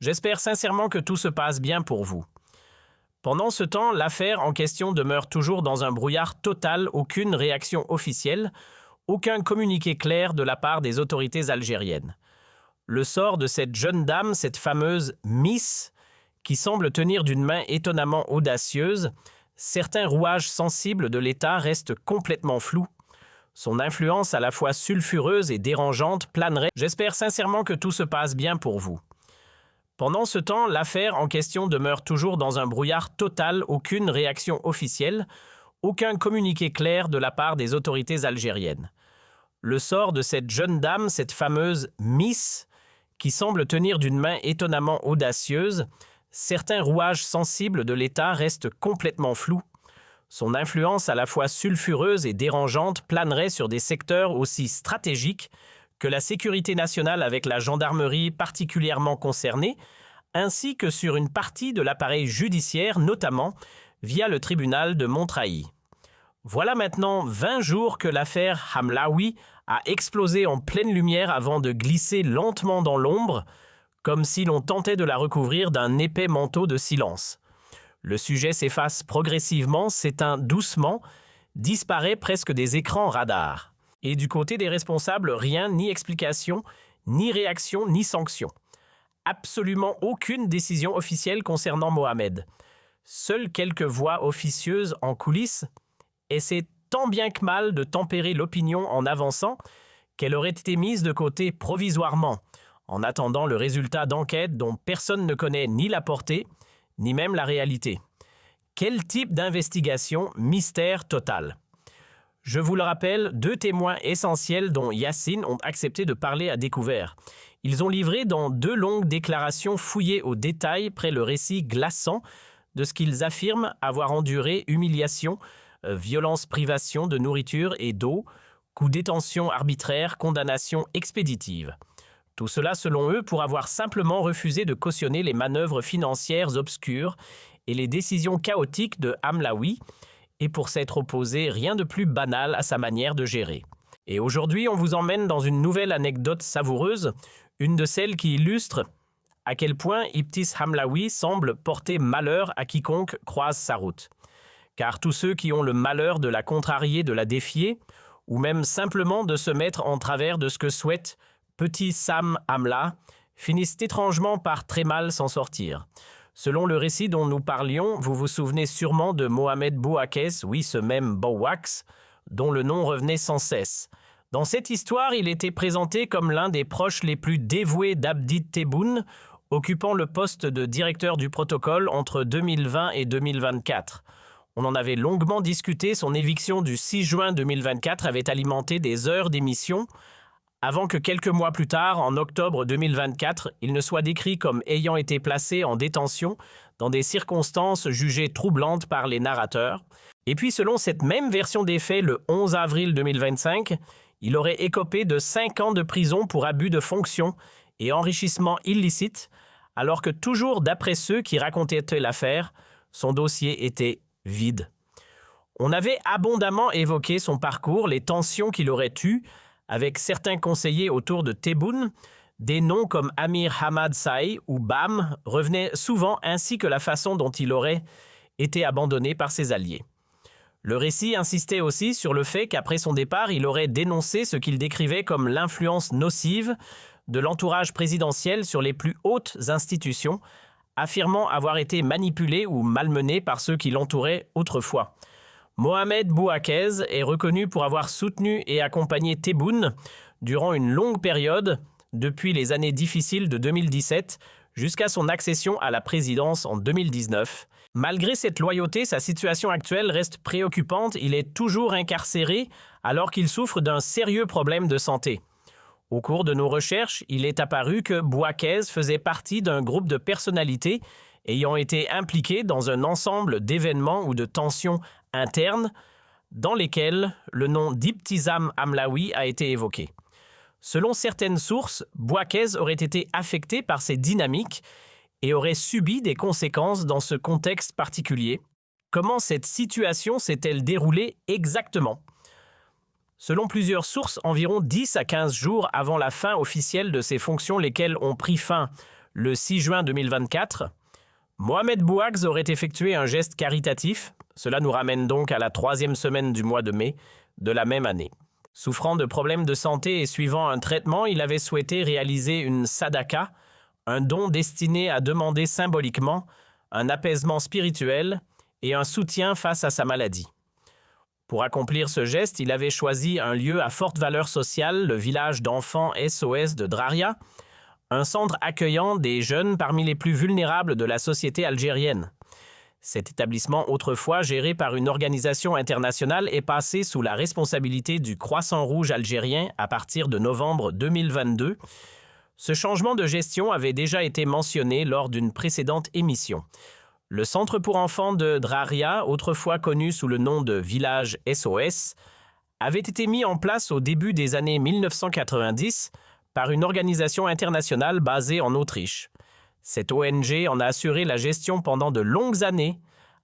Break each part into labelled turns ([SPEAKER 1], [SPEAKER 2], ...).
[SPEAKER 1] J'espère sincèrement que tout se passe bien pour vous. Pendant ce temps, l'affaire en question demeure toujours dans un brouillard total, aucune réaction officielle, aucun communiqué clair de la part des autorités algériennes. Le sort de cette jeune dame, cette fameuse Miss, qui semble tenir d'une main étonnamment audacieuse, certains rouages sensibles de l'État restent complètement flous. Son influence à la fois sulfureuse et dérangeante planerait. J'espère sincèrement que tout se passe bien pour vous. Pendant ce temps, l'affaire en question demeure toujours dans un brouillard total, aucune réaction officielle, aucun communiqué clair de la part des autorités algériennes. Le sort de cette jeune dame, cette fameuse Miss, qui semble tenir d'une main étonnamment audacieuse, certains rouages sensibles de l'État restent complètement flous. Son influence à la fois sulfureuse et dérangeante planerait sur des secteurs aussi stratégiques que la sécurité nationale avec la gendarmerie particulièrement concernée, ainsi que sur une partie de l'appareil judiciaire, notamment via le tribunal de Montreuil. Voilà maintenant 20 jours que l'affaire Hamlaoui a explosé en pleine lumière avant de glisser lentement dans l'ombre, comme si l'on tentait de la recouvrir d'un épais manteau de silence. Le sujet s'efface progressivement, s'éteint doucement, disparaît presque des écrans radars. Et du côté des responsables, rien, ni explication, ni réaction, ni sanction. Absolument aucune décision officielle concernant Mohamed. Seules quelques voix officieuses en coulisses essaient tant bien que mal de tempérer l'opinion en avançant qu'elle aurait été mise de côté provisoirement, en attendant le résultat d'enquête dont personne ne connaît ni la portée, ni même la réalité. Quel type d'investigation? Mystère total. Je vous le rappelle, 2 témoins essentiels dont Yacine ont accepté de parler à découvert. Ils ont livré dans 2 longues déclarations fouillées au détail près le récit glaçant de ce qu'ils affirment avoir enduré humiliation, violence, privation de nourriture et d'eau, coups détention arbitraire, condamnation expéditive. Tout cela, selon eux, pour avoir simplement refusé de cautionner les manœuvres financières obscures et les décisions chaotiques de Hamlaoui, et pour s'être opposé rien de plus banal à sa manière de gérer. Et aujourd'hui, on vous emmène dans une nouvelle anecdote savoureuse, une de celles qui illustre à quel point Ibtis Hamlaoui semble porter malheur à quiconque croise sa route. Car tous ceux qui ont le malheur de la contrarier, de la défier, ou même simplement de se mettre en travers de ce que souhaite petit Sam Hamla, finissent étrangement par très mal s'en sortir. Selon le récit dont nous parlions, vous vous souvenez sûrement de Mohamed Bouaques, oui, ce même Bouax, dont le nom revenait sans cesse. Dans cette histoire, il était présenté comme l'un des proches les plus dévoués d'Abdi Tebboune, occupant le poste de directeur du protocole entre 2020 et 2024. On en avait longuement discuté, son éviction du 6 juin 2024 avait alimenté des heures d'émission, avant que quelques mois plus tard, en octobre 2024, il ne soit décrit comme ayant été placé en détention dans des circonstances jugées troublantes par les narrateurs. Et puis, selon cette même version des faits, le 11 avril 2025, il aurait écopé de 5 ans de prison pour abus de fonction et enrichissement illicite, alors que toujours d'après ceux qui racontaient l'affaire, son dossier était vide. On avait abondamment évoqué son parcours, les tensions qu'il aurait eues, avec certains conseillers autour de Tebboune, des noms comme Amir Hamad Saï ou Bam revenaient souvent, ainsi que la façon dont il aurait été abandonné par ses alliés. Le récit insistait aussi sur le fait qu'après son départ, il aurait dénoncé ce qu'il décrivait comme l'influence nocive de l'entourage présidentiel sur les plus hautes institutions, affirmant avoir été manipulé ou malmené par ceux qui l'entouraient autrefois. Mohamed Bouaques est reconnu pour avoir soutenu et accompagné Tebboune durant une longue période, depuis les années difficiles de 2017 jusqu'à son accession à la présidence en 2019. Malgré cette loyauté, sa situation actuelle reste préoccupante. Il est toujours incarcéré alors qu'il souffre d'un sérieux problème de santé. Au cours de nos recherches, il est apparu que Bouaques faisait partie d'un groupe de personnalités ayant été impliqués dans un ensemble d'événements ou de tensions internes dans lesquels le nom d'Ibtisam Hamlaoui a été évoqué. Selon certaines sources, Bouaques aurait été affecté par ces dynamiques et aurait subi des conséquences dans ce contexte particulier. Comment cette situation s'est-elle déroulée exactement? Selon plusieurs sources, environ 10 à 15 jours avant la fin officielle de ses fonctions, lesquelles ont pris fin Le 6 juin 2024, Mohamed Bouax aurait effectué un geste caritatif. Cela nous ramène donc à la 3e semaine du mois de mai de la même année. Souffrant de problèmes de santé et suivant un traitement, il avait souhaité réaliser une sadaka, un don destiné à demander symboliquement un apaisement spirituel et un soutien face à sa maladie. Pour accomplir ce geste, il avait choisi un lieu à forte valeur sociale, le village d'enfants SOS de Draria, un centre accueillant des jeunes parmi les plus vulnérables de la société algérienne. Cet établissement, autrefois géré par une organisation internationale, est passé sous la responsabilité du Croissant Rouge algérien à partir de novembre 2022. Ce changement de gestion avait déjà été mentionné lors d'une précédente émission. Le centre pour enfants de Draria, autrefois connu sous le nom de Village SOS, avait été mis en place au début des années 1990 par une organisation internationale basée en Autriche. Cette ONG en a assuré la gestion pendant de longues années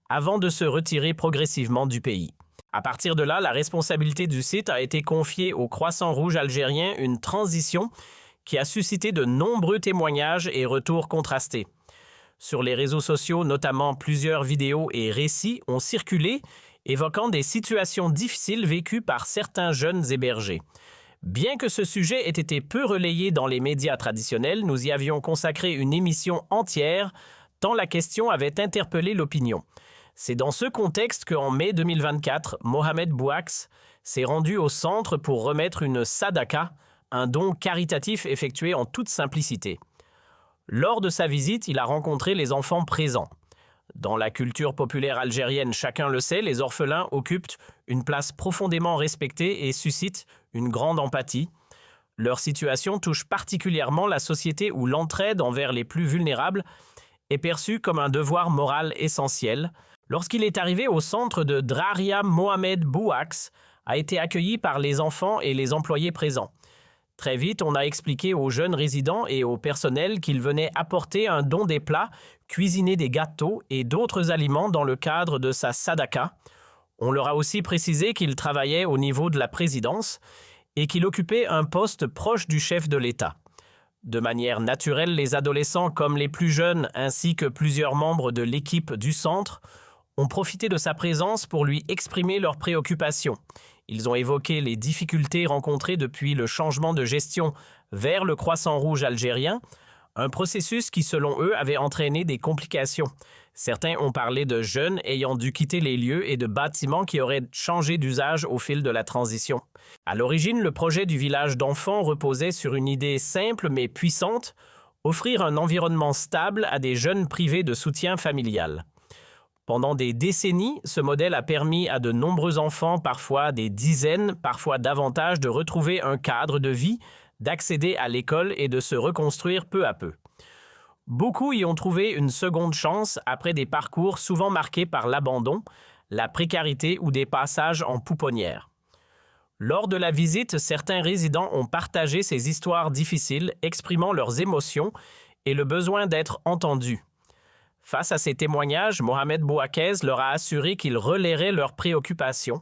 [SPEAKER 1] avant de se retirer progressivement du pays. À partir de là, la responsabilité du site a été confiée au Croissant Rouge algérien, une transition qui a suscité de nombreux témoignages et retours contrastés. Sur les réseaux sociaux, notamment, plusieurs vidéos et récits ont circulé, évoquant des situations difficiles vécues par certains jeunes hébergés. Bien que ce sujet ait été peu relayé dans les médias traditionnels, nous y avions consacré une émission entière, tant la question avait interpellé l'opinion. C'est dans ce contexte qu'en mai 2024, Mohamed Bouax s'est rendu au centre pour remettre une sadaka, un don caritatif effectué en toute simplicité. Lors de sa visite, il a rencontré les enfants présents. Dans la culture populaire algérienne, chacun le sait, les orphelins occupent une place profondément respectée et suscitent une grande empathie. Leur situation touche particulièrement la société où l'entraide envers les plus vulnérables est perçue comme un devoir moral essentiel. Lorsqu'il est arrivé au centre de Draria, Mohamed Bouax a été accueilli par les enfants et les employés présents. Très vite, on a expliqué aux jeunes résidents et au personnel qu'il venait apporter un don des plats, cuisiner des gâteaux et d'autres aliments dans le cadre de sa sadaka. On leur a aussi précisé qu'il travaillait au niveau de la présidence et qu'il occupait un poste proche du chef de l'État. De manière naturelle, les adolescents comme les plus jeunes ainsi que plusieurs membres de l'équipe du centre ont profité de sa présence pour lui exprimer leurs préoccupations. Ils ont évoqué les difficultés rencontrées depuis le changement de gestion vers le Croissant Rouge algérien, un processus qui, selon eux, avait entraîné des complications. Certains ont parlé de jeunes ayant dû quitter les lieux et de bâtiments qui auraient changé d'usage au fil de la transition. À l'origine, le projet du village d'enfants reposait sur une idée simple mais puissante, offrir un environnement stable à des jeunes privés de soutien familial. Pendant des décennies, ce modèle a permis à de nombreux enfants, parfois des dizaines, parfois davantage, de retrouver un cadre de vie, d'accéder à l'école et de se reconstruire peu à peu. Beaucoup y ont trouvé une seconde chance après des parcours souvent marqués par l'abandon, la précarité ou des passages en pouponnière. Lors de la visite, certains résidents ont partagé ces histoires difficiles, exprimant leurs émotions et le besoin d'être entendus. Face à ces témoignages, Mohamed Bouax leur a assuré qu'il relayerait leurs préoccupations.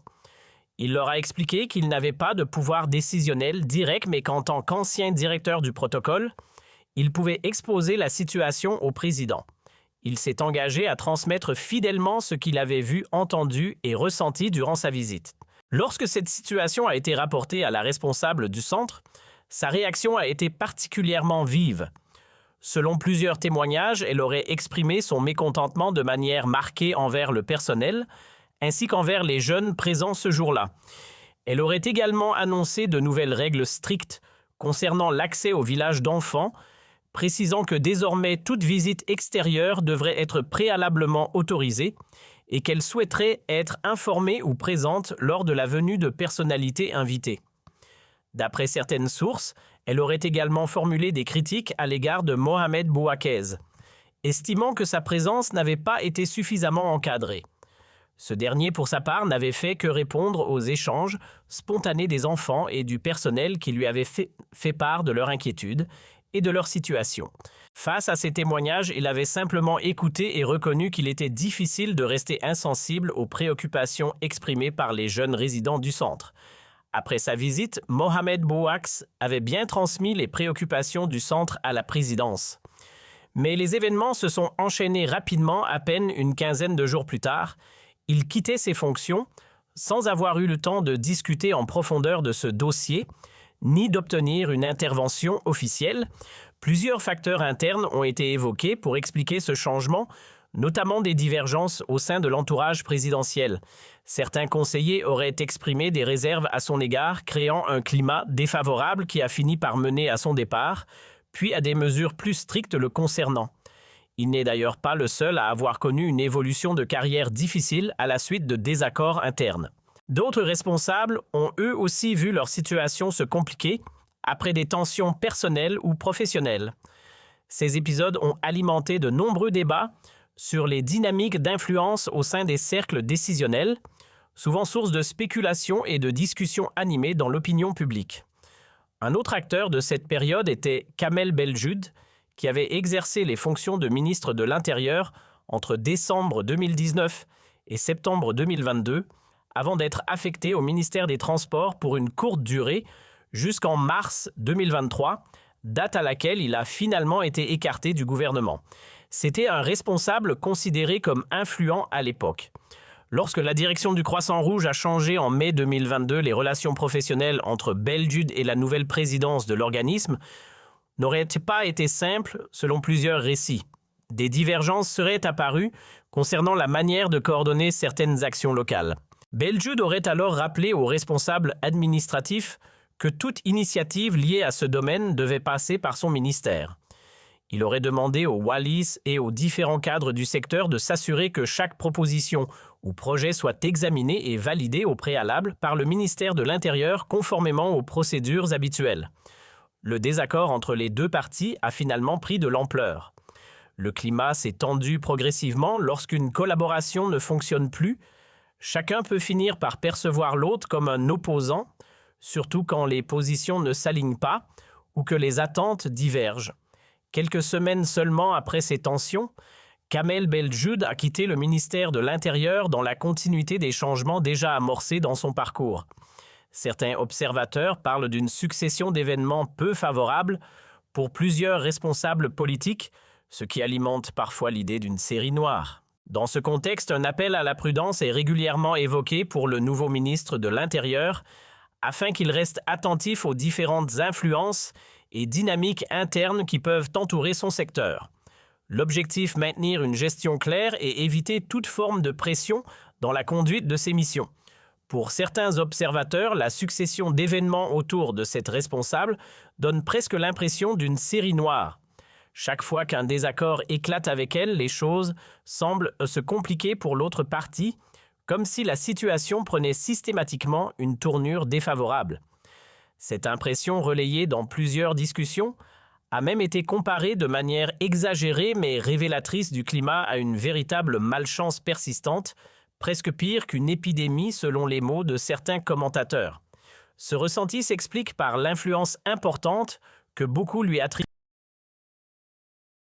[SPEAKER 1] Il leur a expliqué qu'il n'avait pas de pouvoir décisionnel direct, mais qu'en tant qu'ancien directeur du protocole, il pouvait exposer la situation au président. Il s'est engagé à transmettre fidèlement ce qu'il avait vu, entendu et ressenti durant sa visite. Lorsque cette situation a été rapportée à la responsable du centre, sa réaction a été particulièrement vive. Selon plusieurs témoignages, elle aurait exprimé son mécontentement de manière marquée envers le personnel, ainsi qu'envers les jeunes présents ce jour-là. Elle aurait également annoncé de nouvelles règles strictes concernant l'accès au village d'enfants, précisant que désormais toute visite extérieure devrait être préalablement autorisée et qu'elle souhaiterait être informée ou présente lors de la venue de personnalités invitées. D'après certaines sources, elle aurait également formulé des critiques à l'égard de Mohamed Bouax, estimant que sa présence n'avait pas été suffisamment encadrée. Ce dernier, pour sa part, n'avait fait que répondre aux échanges spontanés des enfants et du personnel qui lui avaient fait part de leur inquiétude et de leur situation. Face à ces témoignages, il avait simplement écouté et reconnu qu'il était difficile de rester insensible aux préoccupations exprimées par les jeunes résidents du centre. Après sa visite, Mohamed Bouax avait bien transmis les préoccupations du centre à la présidence. Mais les événements se sont enchaînés rapidement à peine une quinzaine de jours plus tard. Il quittait ses fonctions sans avoir eu le temps de discuter en profondeur de ce dossier, ni d'obtenir une intervention officielle. Plusieurs facteurs internes ont été évoqués pour expliquer ce changement, notamment des divergences au sein de l'entourage présidentiel. Certains conseillers auraient exprimé des réserves à son égard, créant un climat défavorable qui a fini par mener à son départ, puis à des mesures plus strictes le concernant. Il n'est d'ailleurs pas le seul à avoir connu une évolution de carrière difficile à la suite de désaccords internes. D'autres responsables ont eux aussi vu leur situation se compliquer après des tensions personnelles ou professionnelles. Ces épisodes ont alimenté de nombreux débats sur les dynamiques d'influence au sein des cercles décisionnels, souvent source de spéculations et de discussions animées dans l'opinion publique. Un autre acteur de cette période était Kamel Beljud, qui avait exercé les fonctions de ministre de l'Intérieur entre décembre 2019 et septembre 2022, avant d'être affecté au ministère des Transports pour une courte durée jusqu'en mars 2023, date à laquelle il a finalement été écarté du gouvernement. C'était un responsable considéré comme influent à l'époque. Lorsque la direction du Croissant Rouge a changé en mai 2022 les relations professionnelles entre Beljud et la nouvelle présidence de l'organisme, n'aurait pas été simple selon plusieurs récits. Des divergences seraient apparues concernant la manière de coordonner certaines actions locales. Beljud aurait alors rappelé aux responsables administratifs que toute initiative liée à ce domaine devait passer par son ministère. Il aurait demandé aux Wallis et aux différents cadres du secteur de s'assurer que chaque proposition ou projet soit examiné et validé au préalable par le ministère de l'Intérieur conformément aux procédures habituelles. Le désaccord entre les deux parties a finalement pris de l'ampleur. Le climat s'est tendu progressivement lorsqu'une collaboration ne fonctionne plus. Chacun peut finir par percevoir l'autre comme un opposant, surtout quand les positions ne s'alignent pas ou que les attentes divergent. Quelques semaines seulement après ces tensions, Kamel Beljud a quitté le ministère de l'Intérieur dans la continuité des changements déjà amorcés dans son parcours. Certains observateurs parlent d'une succession d'événements peu favorables pour plusieurs responsables politiques, ce qui alimente parfois l'idée d'une série noire. Dans ce contexte, un appel à la prudence est régulièrement évoqué pour le nouveau ministre de l'Intérieur, afin qu'il reste attentif aux différentes influences et dynamiques internes qui peuvent entourer son secteur. L'objectif, maintenir une gestion claire et éviter toute forme de pression dans la conduite de ses missions. Pour certains observateurs, la succession d'événements autour de cette responsable donne presque l'impression d'une série noire. Chaque fois qu'un désaccord éclate avec elle, les choses semblent se compliquer pour l'autre partie, comme si la situation prenait systématiquement une tournure défavorable. Cette impression, relayée dans plusieurs discussions, a même été comparée de manière exagérée mais révélatrice du climat à une véritable malchance persistante, presque pire qu'une épidémie selon les mots de certains commentateurs. Ce ressenti s'explique par l'influence importante que beaucoup lui attribuent